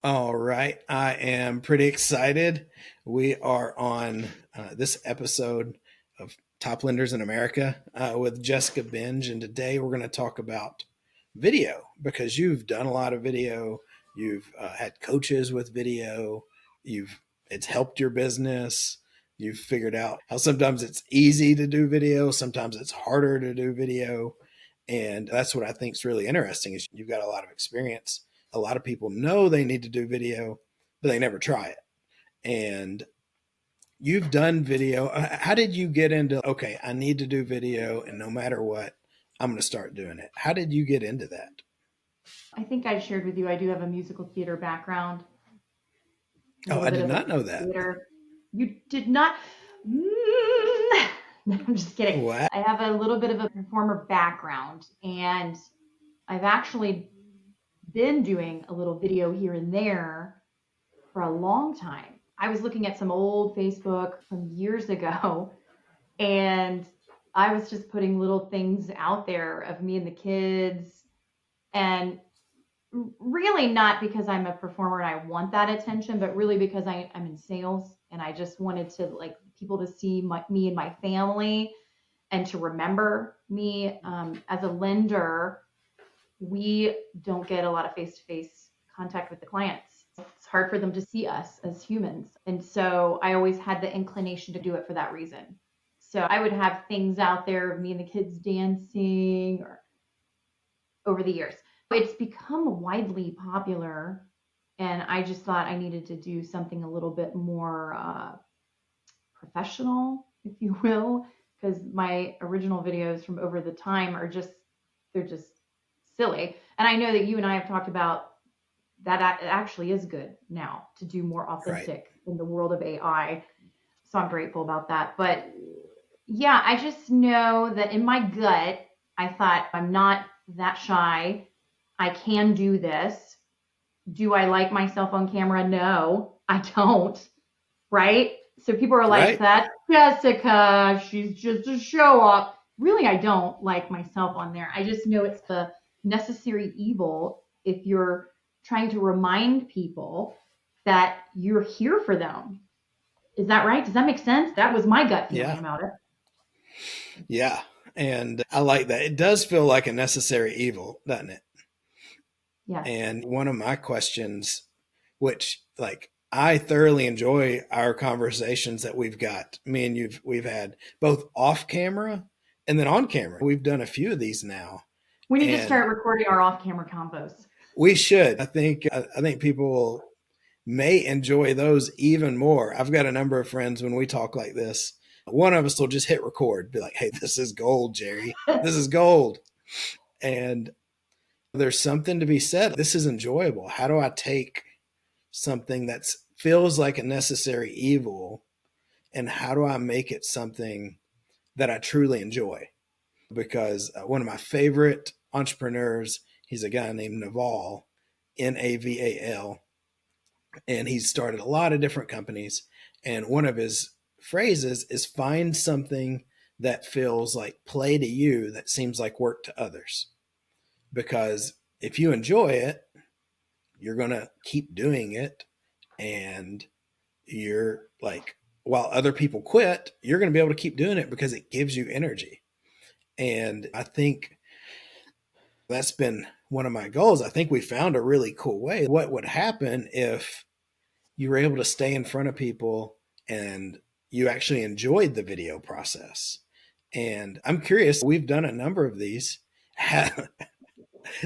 All right. I am pretty excited. We are on this episode of Top Lenders in America with Jessica Binge. And today we're going to talk about video because you've done a lot of video. You've had coaches with video. It's helped your business. You've figured out how sometimes it's easy to do video, sometimes it's harder to do video. And that's what I think is really interesting is you've got a lot of experience. A lot of people know they need to do video, but they never try it. And you've done video. How did you get into, okay, I need to do video and no matter what, I'm going to start doing it? How did you get into that? I think I shared with you, I do have a musical theater background, a Oh, little I bit did of a not know that. theater. You did not. Mm, I'm just kidding. Wow. I have a little bit of a performer background, and I've actually been doing a little video here and there for a long time. I was looking at some old Facebook from years ago, and I was just putting little things out there of me and the kids, and really not because I'm a performer and I want that attention, but really because I'm in sales and I just wanted to like people to see me and my family and to remember me as a lender. We don't get a lot of face-to-face contact with the clients. It's hard for them to see us as humans. And so I always had the inclination to do it for that reason. So I would have things out there of me and the kids dancing or over the years. It's become widely popular, and I just thought I needed to do something a little bit more professional, if you will, because my original videos from over the time are just they're just silly. And I know that you and I have talked about that it actually is good now to do more Right. authentic in the world of AI. So I'm grateful about that. But yeah, I just know that in my gut, I thought I'm not that shy. I can do this. Do I like myself on camera? No, I don't. Right? So people are like, Right. that Jessica, she's just a show up. Really, I don't like myself on there. I just know it's the necessary evil if you're trying to remind people that you're here for them. Is that right? Does that make sense? That was my gut feeling Yeah. about it. Yeah. And I like that. It does feel like a necessary evil, doesn't it? Yes. And one of my questions, which like I thoroughly enjoy our conversations that we've got. Me and we've had both off camera and then on camera. We've done a few of these now, We need to and start recording our off camera combos. we should. I think people may enjoy those even more. I've got a number of friends when we talk like this. One of us will just hit record, be like, "Hey, this is gold, Jerry. This is gold." And there's something to be said. This is enjoyable. How do I take something that feels like a necessary evil and how do I make it something that I truly enjoy? Because one of my favorite entrepreneurs, he's a guy named Naval, Naval, and he's started a lot of different companies. And one of his phrases is find something that feels like play to you that seems like work to others. Because if you enjoy it, you're going to keep doing it and you're like, while other people quit, you're going to be able to keep doing it because it gives you energy. And I think that's been one of my goals. I think we found a really cool way. What would happen if you were able to stay in front of people and you actually enjoyed the video process? And I'm curious, we've done a number of these.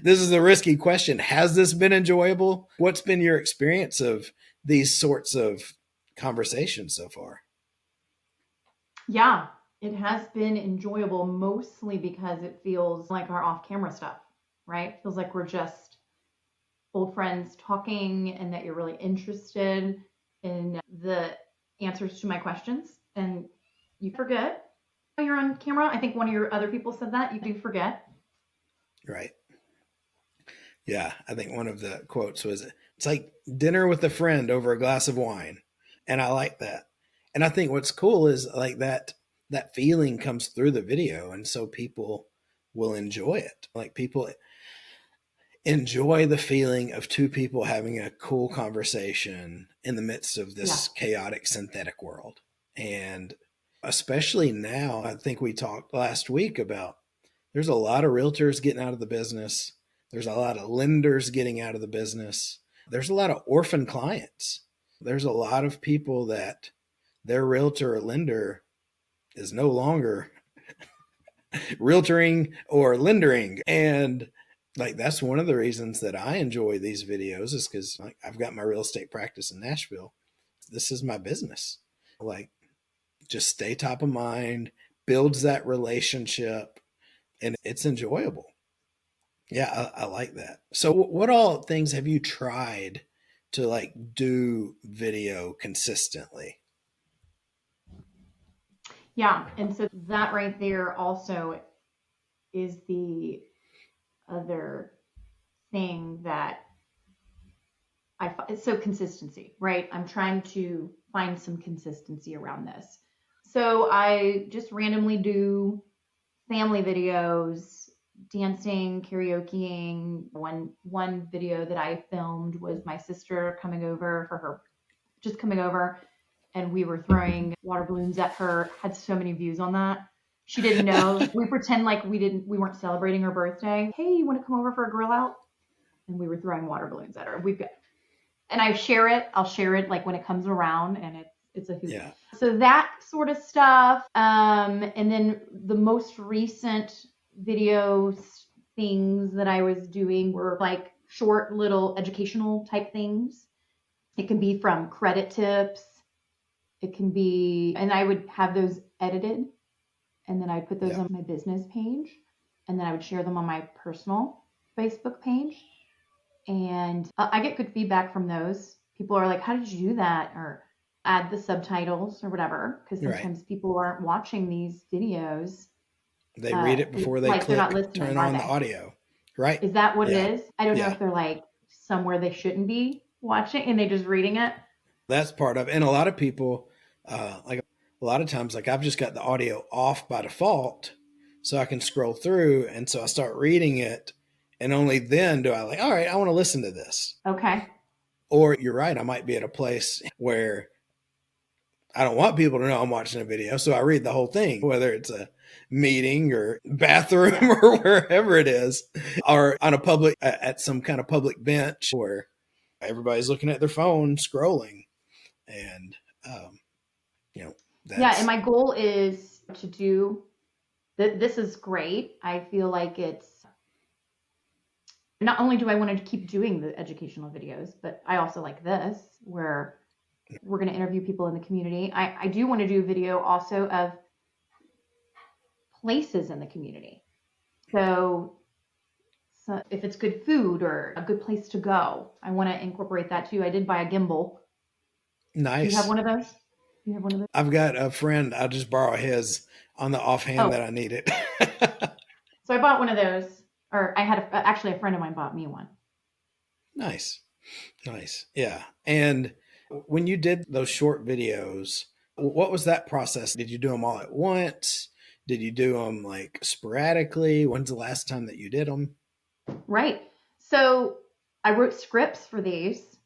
This is a risky question. Has this been enjoyable? What's been your experience of these sorts of conversations so far? Yeah, it has been enjoyable mostly because it feels like our off camera stuff, right? It feels like we're just old friends talking and that you're really interested in the answers to my questions and you forget you're on camera. I think one of your other people said that you do forget. Right. Yeah, I think one of the quotes was, "It's like dinner with a friend over a glass of wine," and I like that. And I think what's cool is like that feeling comes through the video, and so people will enjoy it. Like people, enjoy the feeling of two people having a cool conversation in the midst of Yeah. this chaotic synthetic world. And especially now, I think we talked last week about there's a lot of realtors getting out of the business. There's a lot of lenders getting out of the business. There's a lot of orphan clients. There's a lot of people that their realtor or lender is no longer realtoring or lendering. And like that's one of the reasons that I enjoy these videos is because like I've got my real estate practice in Nashville. This is my business. Like just stay top of mind, builds that relationship, and it's enjoyable. Yeah, I like that. So what all things have you tried to like do video consistently? Yeah. And so that right there also is the other thing that so consistency, right? I'm trying to find some consistency around this. So I just randomly do family videos, dancing, karaokeing. One video that I filmed was my sister coming over for her, just coming over, and we were throwing water balloons at her. Had so many views on that. She didn't know. We pretend like we weren't celebrating her birthday. Hey, you want to come over for a grill out? And we were throwing water balloons at her. We've got, and I share it. I'll share it like when it comes around, and it's a hoot. Yeah. So that sort of stuff. And then the most recent videos things that I was doing were like short little educational type things. It can be from credit tips. It can be, and I would have those edited, and then I'd put those on my business page, and then I would share them on my personal Facebook page. And I get good feedback from those. People are like, how did you do that? Or add the subtitles or whatever. Because sometimes people aren't watching these videos. They read it before they like click they're not listening, turn on the audio. Right. Is that what it is? I don't know if they're like somewhere they shouldn't be watching and they're just reading it. That's part of it. And a lot of people, like a lot of times, like I've just got the audio off by default so I can scroll through. And so I start reading it. And only then do I like, all right, I want to listen to this. Okay. Or you're right, I might be at a place where I don't want people to know I'm watching a video. So I read the whole thing, whether it's a meeting or bathroom or wherever it is, or on a public, at some kind of public bench where everybody's looking at their phone, scrolling. And, yeah. And my goal is to do this is great. I feel like it's, not only do I want to keep doing the educational videos, but I also like this where we're going to interview people in the community. I do want to do a video also of places in the community. So if it's good food or a good place to go, I want to incorporate that too. I did buy a gimbal. Nice. Do you have one of those? You have one of those? I've got a friend. I'll just borrow his on the offhand that I need it. So I bought one of those. Or I had actually a friend of mine bought me one. Nice. Yeah. And when you did those short videos, what was that process? Did you do them all at once? Did you do them like sporadically? When's the last time that you did them? Right. So I wrote scripts for these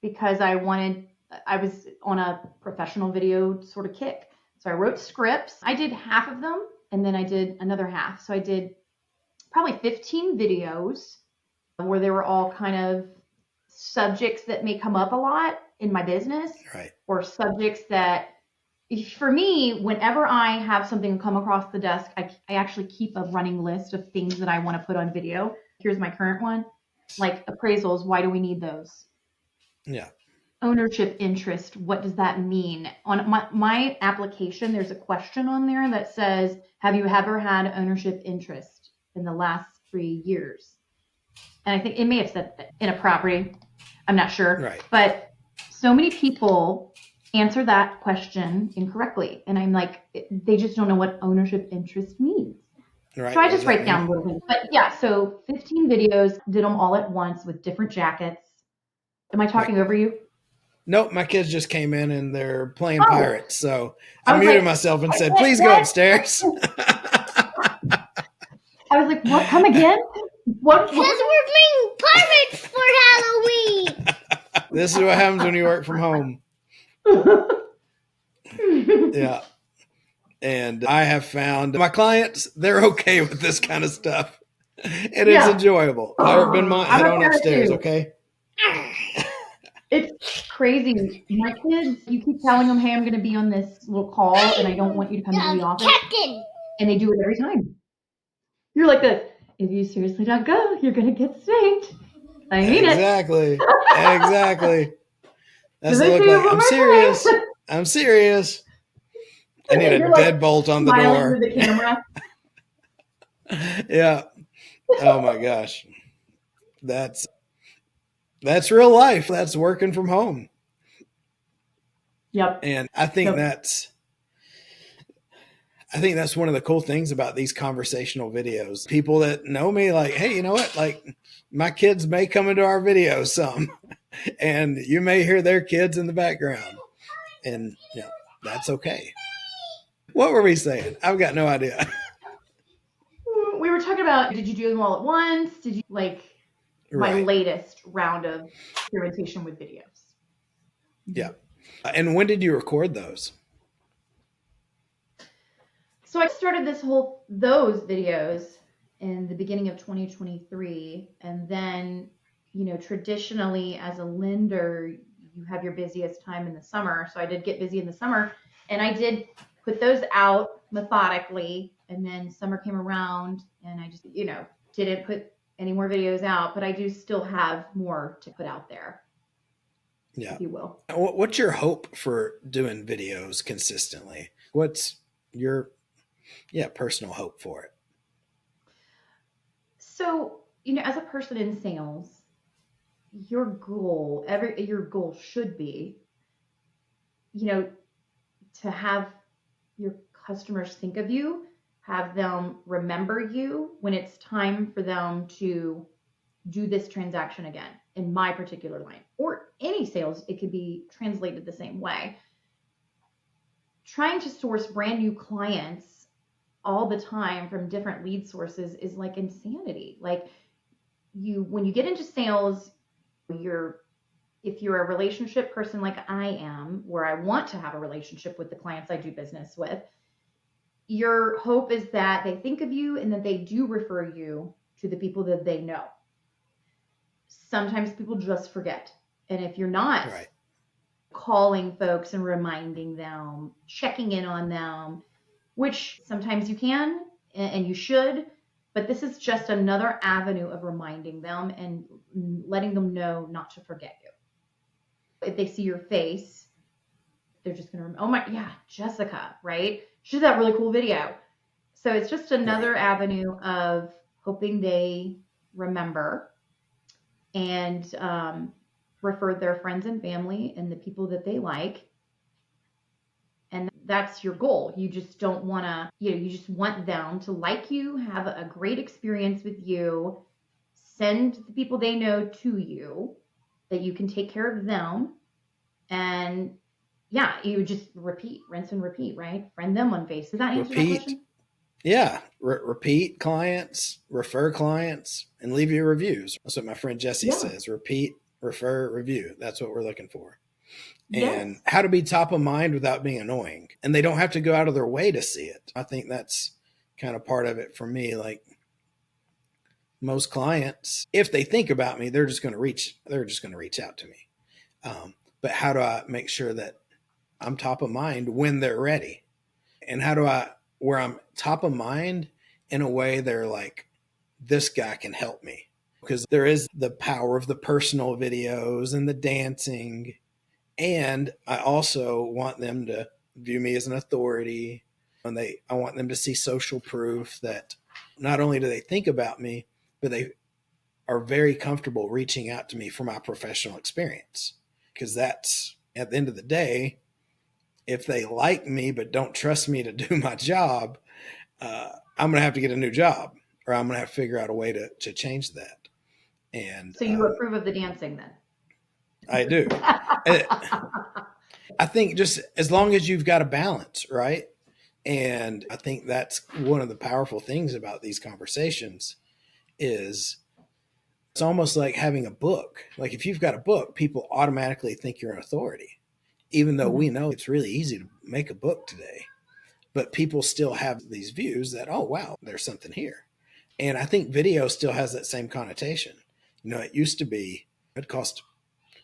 because I was on a professional video sort of kick. So I wrote scripts. I did half of them and then I did another half. So I did probably 15 videos where they were all kind of subjects that may come up a lot in my business, right? Or subjects that, for me, whenever I have something come across the desk, I actually keep a running list of things that I want to put on video. Here's my current one, like appraisals. Why do we need those? Yeah. Ownership interest. What does that mean? On my application, there's a question on there that says, have you ever had ownership interest in the last 3 years? And I think it may have said that in a property. I'm not sure. Right. But so many people answer that question incorrectly. And I'm like, they just don't know what ownership interest means. Right. So I just write down little things. But yeah, so 15 videos, did them all at once with different jackets. Am I talking over you? Nope, my kids just came in and they're playing pirates. So I muted myself and said, please go upstairs. I was like, what? Come again? What? Because we're being pirates for Halloween. This is what happens when you work from home. Yeah. And I have found my clients, they're okay with this kind of stuff. And it's enjoyable. I've been head on upstairs, okay? It's crazy. My kids, you keep telling them, hey, I'm going to be on this little call and I don't want you to come into the office. Captain. And they do it every time. You're like this. If you seriously don't go, you're going to get spanked. I mean exactly. it. Exactly. That's the look like, I'm serious. I'm serious. I need a deadbolt on the door. Through the camera. Yeah. Oh my gosh. That's real life. That's working from home. Yep. And I think that's one of the cool things about these conversational videos. People that know me, like, hey, you know what? Like, my kids may come into our videos some, and you may hear their kids in the background, and that's okay. What were we saying? I've got no idea. We were talking about, did you do them all at once? Did you my latest round of experimentation with videos? Yeah. And when did you record those? So I started those videos in the beginning of 2023. And then, traditionally as a lender, you have your busiest time in the summer. So I did get busy in the summer and I did put those out methodically. And then summer came around and I just, didn't put any more videos out, but I do still have more to put out there. Yeah. If you will. What's your hope for doing videos consistently? What's your personal hope for it? So, as a person in sales, your goal should be, to have your customers think of you, have them remember you when it's time for them to do this transaction again in my particular line, or any sales, it could be translated the same way. Trying to source brand new clients all the time from different lead sources is like insanity. Like when you get into sales, if you're a relationship person like I am, where I want to have a relationship with the clients I do business with, your hope is that they think of you and that they do refer you to the people that they know. Sometimes people just forget. And if you're not calling folks and reminding them, checking in on them, which sometimes you can and you should, but this is just another avenue of reminding them and letting them know not to forget you. If they see your face, they're just going to remember, oh my, yeah, Jessica, right? She did that really cool video. So it's just another avenue of hoping they remember and refer their friends and family and the people that they like. And that's your goal. You just don't want to, you just want them to like you, have a great experience with you, send the people they know to you, that you can take care of them. And you just repeat, rinse and repeat, right? Friend them on Facebook. Does that answer that question? Yeah. Repeat clients, refer clients, and leave your reviews. That's what my friend Jesse says. Repeat, refer, review. That's what we're looking for. And how to be top of mind without being annoying. And they don't have to go out of their way to see it. I think that's kind of part of it for me. Like most clients, if they think about me, they're just going to reach out to me. But how do I make sure that I'm top of mind when they're ready? And how do where I'm top of mind in a way they're like, this guy can help me? Because there is the power of the personal videos and the dancing. And I also want them to view me as an authority. And I want them to see social proof that not only do they think about me, but they are very comfortable reaching out to me for my professional experience. Because that's, at the end of the day, if they like me but don't trust me to do my job, I'm going to have to get a new job, or I'm going to have to figure out a way to change that. And so you approve of the dancing then? I do. I think just as long as you've got a balance, right? And I think that's one of the powerful things about these conversations is it's almost like having a book. Like if you've got a book, people automatically think you're an authority, even though we know it's really easy to make a book today. But people still have these views that, oh, wow, there's something here. And I think video still has that same connotation. You know, it used to be, it cost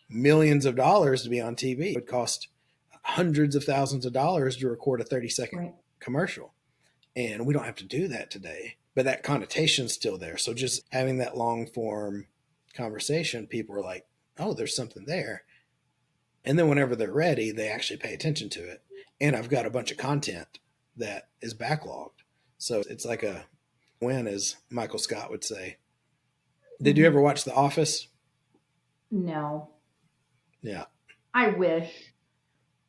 millions of dollars to be on TV. It would cost hundreds of thousands of dollars to record a 30-second commercial. And we don't have to do that today. But that connotation's still there. So just having that long form conversation, people are like, oh, there's something there. And then whenever they're ready, they actually pay attention to it. And I've got a bunch of content that is backlogged. So it's like a win, as Michael Scott would say. Did you ever watch The Office? No. Yeah. I wish.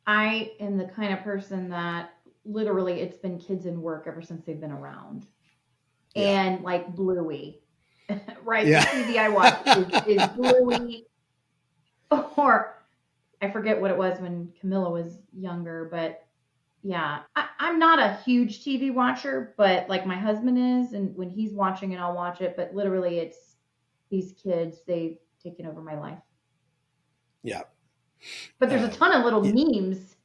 I am the kind of person that literally it's been kids and work ever since they've been around. Yeah. And like Bluey, right? Yeah. The TV I watch is Bluey, or I forget what it was when Camilla was younger, but yeah, I'm not a huge TV watcher, but like my husband is, and when he's watching it, I'll watch it. But literally, it's these kids, they've taken over my life. Yeah. But there's a ton of little memes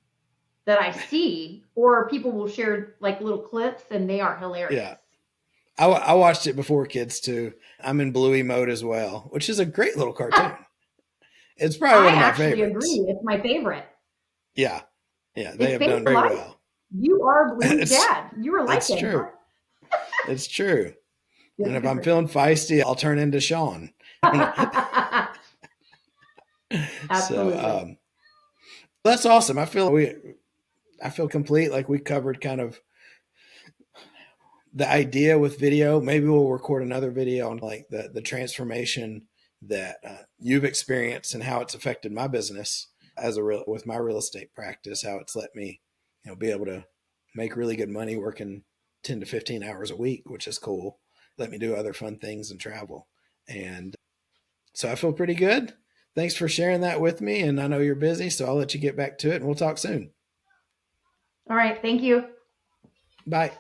that I see, or people will share like little clips, and they are hilarious. Yeah. I watched it before kids too. I'm in Bluey mode as well, which is a great little cartoon. It's probably one of my favorites. I actually agree. It's my favorite. Yeah. Yeah. They have done very well. You are Bluey's dad. You were like It's true. It's true. And if I'm feeling feisty, I'll turn into Sean. Absolutely. So that's awesome. I feel complete. Like we covered kind of the idea with video. Maybe we'll record another video on like the transformation that you've experienced and how it's affected my business with my real estate practice, how it's let me, be able to make really good money working 10 to 15 hours a week, which is cool. Let me do other fun things and travel. And so I feel pretty good. Thanks for sharing that with me. And I know you're busy, so I'll let you get back to it and we'll talk soon. All right. Thank you. Bye.